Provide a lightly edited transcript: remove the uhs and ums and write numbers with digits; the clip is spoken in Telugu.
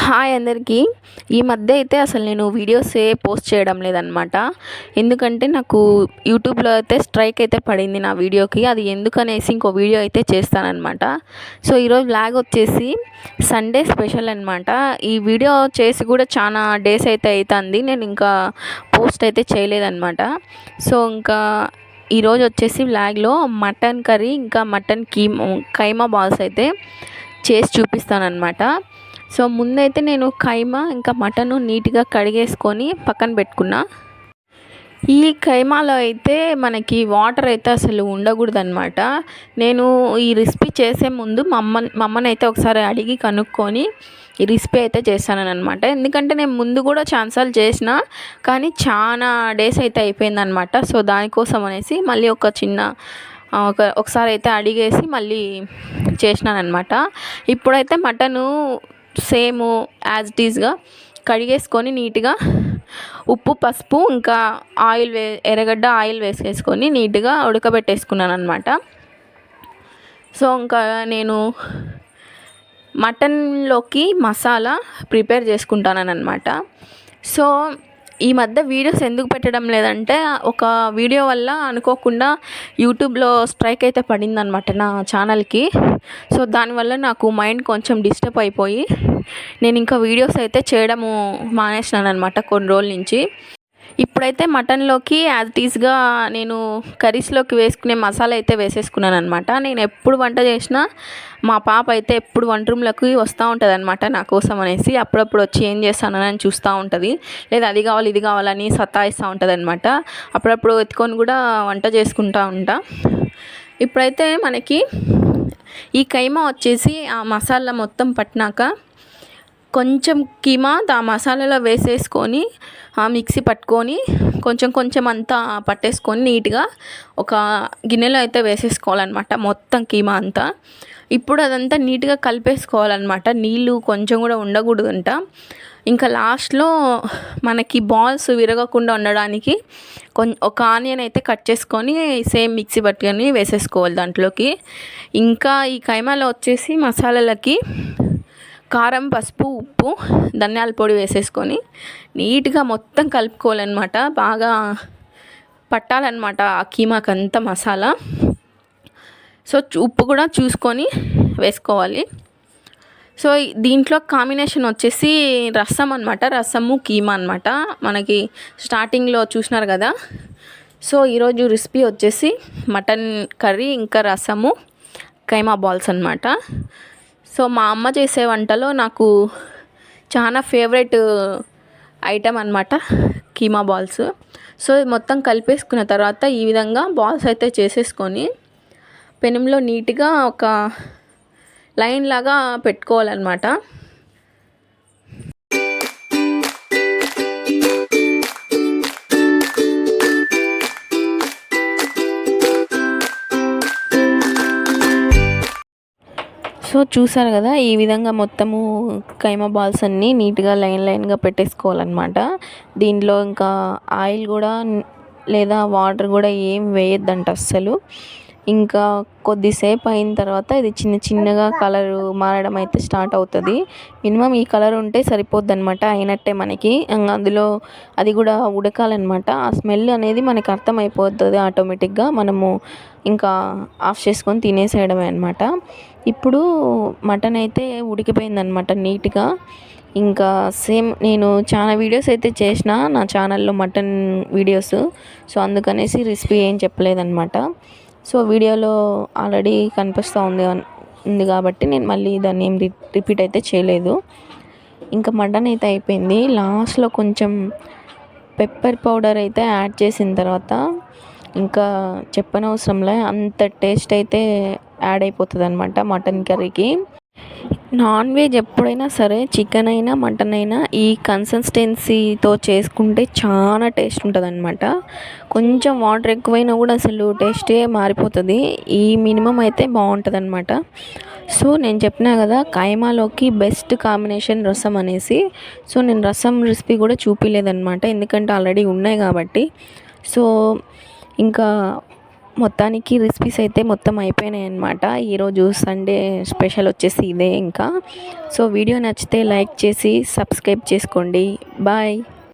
హాయ్ అందరికీ. ఈ మధ్య అయితే అసలు నేను వీడియోసే పోస్ట్ చేయడం లేదనమాట. ఎందుకంటే నాకు యూట్యూబ్లో అయితే స్ట్రైక్ అయితే పడింది నా వీడియోకి. అది ఎందుకనేసి ఇంకో వీడియో అయితే చేస్తానన్నమాట. సో ఈరోజు వ్లాగ్ వచ్చేసి సండే స్పెషల్ అనమాట. ఈ వీడియో చేసి కూడా చాలా డేస్ అయితే అవుతుంది, నేను ఇంకా పోస్ట్ అయితే చేయలేదన్నమాట. సో ఇంకా ఈరోజు వచ్చేసి వ్లాగ్లో మటన్ కర్రీ ఇంకా మటన్ కైమా బాల్స్ అయితే చేసి చూపిస్తానన్నమాట. సో ముందైతే నేను కైమా ఇంకా మటను నీట్గా కడిగేసుకొని పక్కన పెట్టుకున్నా. ఈ కైమాలో అయితే మనకి వాటర్ అయితే అసలు ఉండకూడదు అనమాట. నేను ఈ రెసిపీ చేసే ముందు మా అమ్మని అయితే ఒకసారి అడిగి కనుక్కొని ఈ రెసిపీ అయితే చేస్తానన్నమాట. ఎందుకంటే నేను ముందు కూడా ఛాన్సాలు చేసిన, కానీ చాలా డేస్ అయితే అయిపోయిందనమాట. సో దానికోసం అనేసి మళ్ళీ ఒకసారి అయితే అడిగేసి మళ్ళీ చేసినానమాట. ఇప్పుడైతే మటను సేమ్ యాజ్ ఇట్ ఈజ్గా కడిగేసుకొని నీట్గా ఉప్పు పసుపు ఇంకా ఎర్రగడ్డ ఆయిల్ వేసేసుకొని నీట్గా ఉడకబెట్టేసుకున్నాను అనమాట. సో ఇంకా నేను మటన్లోకి మసాలా ప్రిపేర్ చేసుకుంటానన్నమాట. సో ఈ మధ్య వీడియోస్ ఎందుకు పెట్టడం లేదంటే, ఒక వీడియో వల్ల అనుకోకుండా యూట్యూబ్లో స్ట్రైక్ అయితే పడిందనమాట నా ఛానల్కి. సో దానివల్ల నాకు మైండ్ కొంచెం డిస్టర్బ్ అయిపోయి నేను ఇంకా వీడియోస్ అయితే చేయడము మానేసినాను అనమాట కొన్ని రోజుల నుంచి. ఇప్పుడైతే మటన్లోకి యాజ్ ఇట్ ఈస్గా నేను కర్రీస్లోకి వేసుకునే మసాలా అయితే వేసేసుకున్నాను అనమాట. నేను ఎప్పుడు వంట చేసినా మా పాప అయితే ఎప్పుడు వంట రూమ్లోకి వస్తూ ఉంటుంది అనమాట నా కోసం అనేసి. అప్పుడప్పుడు వచ్చి ఏం చేస్తానని చూస్తూ ఉంటుంది, లేదా అది కావాలి ఇది కావాలని సతాయిస్తూ ఉంటుంది అనమాట. అప్పుడప్పుడు ఎత్తుకొని కూడా వంట చేసుకుంటూ ఉంటా. ఇప్పుడైతే మనకి ఈ కైమా వచ్చేసి ఆ మసాలా మొత్తం పట్టినాక కొంచెం కీమా ఆ మసాలాలో వేసేసుకొని మిక్సీ పట్టుకొని కొంచెం అంతా పట్టేసుకొని నీట్గా ఒక గిన్నెలో అయితే వేసేసుకోవాలన్నమాట మొత్తం కీమా అంతా. ఇప్పుడు అదంతా నీట్గా కలిపేసుకోవాలన్నమాట, నీళ్ళు కొంచెం కూడా ఉండకూడదంట. ఇంకా లాస్ట్లో మనకి బాల్స్ విరగకుండా ఉండడానికి ఒక ఆనియన్ అయితే కట్ చేసుకొని సేమ్ మిక్సీ పట్టుకొని వేసేసుకోవాలి దాంట్లోకి. ఇంకా ఈ కైమాలో వచ్చేసి మసాలాలకి కారం పసుపు ఉప్పు ధనియాల పొడి వేసేసుకొని నీట్గా మొత్తం కలుపుకోవాలన్నమాట. బాగా పట్టాలన్నమాట ఆ కీమాకంతా మసాలా. సో ఉప్పు కూడా చూసుకొని వేసుకోవాలి. సో దీంట్లో కాంబినేషన్ వచ్చేసి రసం అనమాట, రసము కీమా అనమాట. మనకి స్టార్టింగ్లో చూసినారు కదా. సో ఈరోజు రెసిపీ వచ్చేసి మటన్ కర్రీ ఇంకా రసము కైమా బాల్స్ అనమాట. సో మా అమ్మ చేసే వంటలో నాకు చాలా ఫేవరెట్ ఐటమ్ అనమాట కీమా బాల్స్. సో మొత్తం కలిపేసుకున్న తర్వాత ఈ విధంగా బాల్స్ అయితే చేసేసుకొని పెనంలో నీట్గా ఒక లైన్ లాగా పెట్టుకోవాలన్నమాట. సో చూసారు కదా, ఈ విధంగా మొత్తము కైమా బాల్స్ అన్నీ నీట్గా లైన్గా పెట్టేసుకోవాలన్నమాట. దీనిలో ఇంకా ఆయిల్ కూడా లేదా వాటర్ కూడా ఏం వేయొద్దంట అస్సలు. ఇంకా కొద్దిసేపు అయిన తర్వాత ఇది చిన్నగా కలర్ మారడం అయితే స్టార్ట్ అవుతుంది. మినిమం ఈ కలర్ ఉంటే సరిపోద్ది అనమాట, అయినట్టే మనకి. అందులో అది కూడా ఉడకాలన్నమాట. ఆ స్మెల్ అనేది మనకి అర్థమైపోతుంది ఆటోమేటిక్గా. మనము ఇంకా ఆఫ్ చేసుకొని తినేసేయడమే అనమాట. ఇప్పుడు మటన్ అయితే ఉడికిపోయిందనమాట నీట్గా. ఇంకా సేమ్ నేను చాలా వీడియోస్ అయితే చేసిన నా ఛానల్లో మటన్ వీడియోస్. సో అందుకనేసి రెసిపీ ఏం చెప్పలేదన్నమాట. సో వీడియోలో ఆల్రెడీ కనిపిస్తూ ఉంది కాబట్టి నేను మళ్ళీ దాన్ని ఏం రిపీట్ అయితే చేయలేదు. ఇంకా మటన్ అయితే అయిపోయింది. లాస్ట్లో కొంచెం పెప్పర్ పౌడర్ అయితే యాడ్ చేసిన తర్వాత ఇంకా చెప్పనవసరంలే, అంత టేస్ట్ అయితే యాడ్ అయిపోతుంది అనమాట మటన్ కర్రీకి. నాన్ వెజ్ ఎప్పుడైనా సరే, చికెన్ అయినా మటన్ అయినా ఈ కన్సిస్టెన్సీతో చేసుకుంటే చాలా టేస్ట్ ఉంటుంది అనమాట. కొంచెం వాటర్ ఎక్కువైనా కూడా అసలు టేస్టే మారిపోతుంది. ఈ మినిమం అయితే బాగుంటుంది అనమాట. సో నేను చెప్పినా కదా కైమాలోకి బెస్ట్ కాంబినేషన్ రసం అనేసి. సో నేను రసం రెసిపీ కూడా చూపించలేదన్నమాట, ఎందుకంటే ఆల్రెడీ ఉన్నాయి కాబట్టి. సో ఇంకా మొత్తానికి రెసిపీస్ అయితే మొత్తం అయిపోయినాయి అన్నమాట. ఈరోజు సండే స్పెషల్ వచ్చేసి ఇదే ఇంకా. సో వీడియో నచ్చితే లైక్ చేసి సబ్స్క్రైబ్ చేసుకోండి. బాయ్.